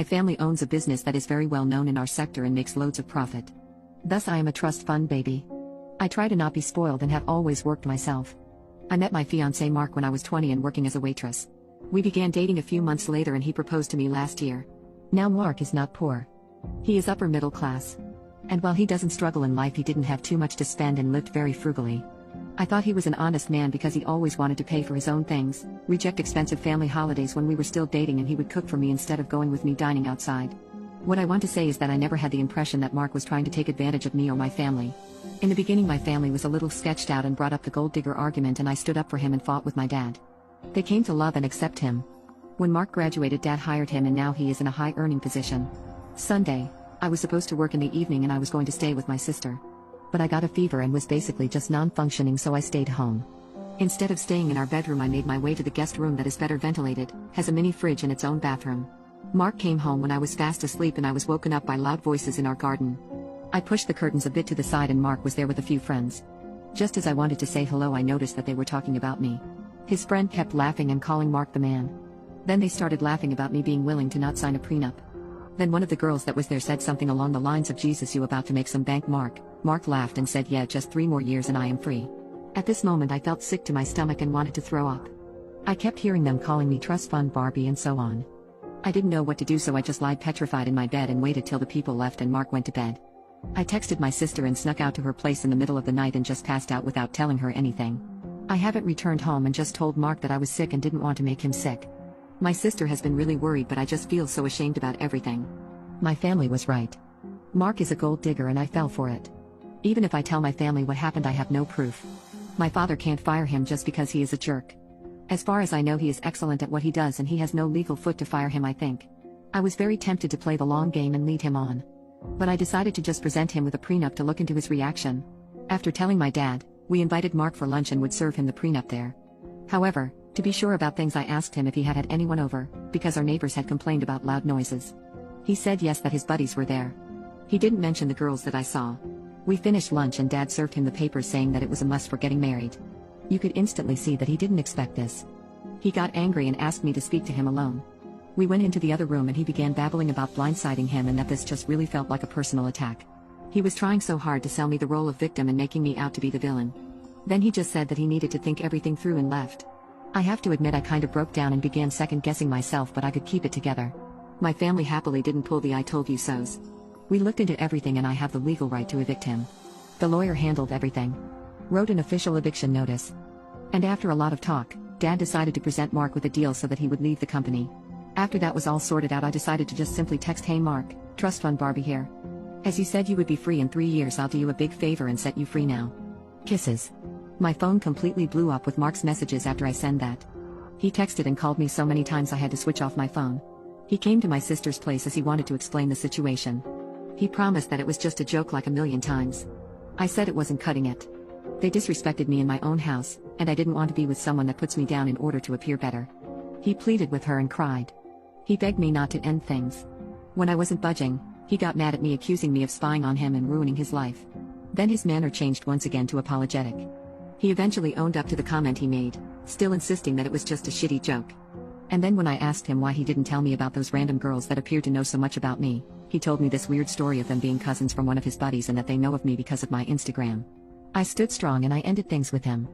family owns a business that is very well known in our sector and makes loads of profit. Thus I am a trust fund baby. I try to not be spoiled and have always worked myself. I met my fiancé Mark when I was 20 and working as a waitress. We began dating a few months later and he proposed to me last year. Now Mark is not poor. He is upper middle class. And while he doesn't struggle in life, he didn't have too much to spend and lived very frugally. I thought he was an honest man because he always wanted to pay for his own things, reject expensive family holidays when we were still dating, and he would cook for me instead of going with me dining outside. What I want to say is that I never had the impression that Mark was trying to take advantage of me or my family. In the beginning my family was a little sketched out and brought up the gold digger argument, and I stood up for him and fought with my dad. They came to love and accept him. When Mark graduated, Dad hired him and now he is in a high earning position. Sunday, I was supposed to work in the evening and I was going to stay with my sister. But I got a fever and was basically just non-functioning, so I stayed home. Instead of staying in our bedroom, I made my way to the guest room that is better ventilated, has a mini fridge and its own bathroom. Mark came home when I was fast asleep and I was woken up by loud voices in our garden. I pushed the curtains a bit to the side and Mark was there with a few friends. Just as I wanted to say hello, I noticed that they were talking about me. His friend kept laughing and calling Mark the man. Then they started laughing about me being willing to not sign a prenup. Then one of the girls that was there said something along the lines of, "Jesus, you about to make some bank, Mark." Mark laughed and said, "Yeah, just 3 more years and I am free." At this moment I felt sick to my stomach and wanted to throw up. I kept hearing them calling me trust fund Barbie and so on. I didn't know what to do, so I just lied petrified in my bed and waited till the people left and Mark went to bed. I texted my sister and snuck out to her place in the middle of the night and just passed out without telling her anything. I haven't returned home and just told Mark that I was sick and didn't want to make him sick. My sister has been really worried, but I just feel so ashamed about everything. My family was right. Mark is a gold digger and I fell for it. Even if I tell my family what happened, I have no proof. My father can't fire him just because he is a jerk. As far as I know, he is excellent at what he does and he has no legal foot to fire him, I think. I was very tempted to play the long game and lead him on. But I decided to just present him with a prenup to look into his reaction. After telling my dad, we invited Mark for lunch and would serve him the prenup there. However, to be sure about things, I asked him if he had had anyone over, because our neighbors had complained about loud noises. He said yes, that his buddies were there. He didn't mention the girls that I saw. We finished lunch and Dad served him the papers saying that it was a must for getting married. You could instantly see that he didn't expect this. He got angry and asked me to speak to him alone. We went into the other room and he began babbling about blindsiding him and that this just really felt like a personal attack. He was trying so hard to sell me the role of victim and making me out to be the villain. Then he just said that he needed to think everything through and left. I have to admit I kind of broke down and began second-guessing myself, but I could keep it together. My family happily didn't pull the "I told you so's." We looked into everything and I have the legal right to evict him. The lawyer handled everything. Wrote an official eviction notice. And after a lot of talk, Dad decided to present Mark with a deal so that he would leave the company. After that was all sorted out, I decided to just simply text, "Hey Mark, trust fund Barbie here. As you said you would be free in 3 years, I'll do you a big favor and set you free now. Kisses." My phone completely blew up with Mark's messages after I sent that. He texted and called me so many times I had to switch off my phone. He came to my sister's place as he wanted to explain the situation. He promised that it was just a joke like a million times. I said it wasn't cutting it. They disrespected me in my own house, and I didn't want to be with someone that puts me down in order to appear better. He pleaded with her and cried. He begged me not to end things. When I wasn't budging, he got mad at me, accusing me of spying on him and ruining his life. Then his manner changed once again to apologetic. He eventually owned up to the comment he made, still insisting that it was just a shitty joke. And then when I asked him why he didn't tell me about those random girls that appeared to know so much about me, he told me this weird story of them being cousins from one of his buddies and that they know of me because of my Instagram. I stood strong and I ended things with him.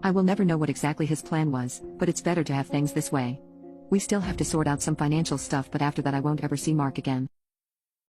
I will never know what exactly his plan was, but it's better to have things this way. We still have to sort out some financial stuff, but after that I won't ever see Mark again.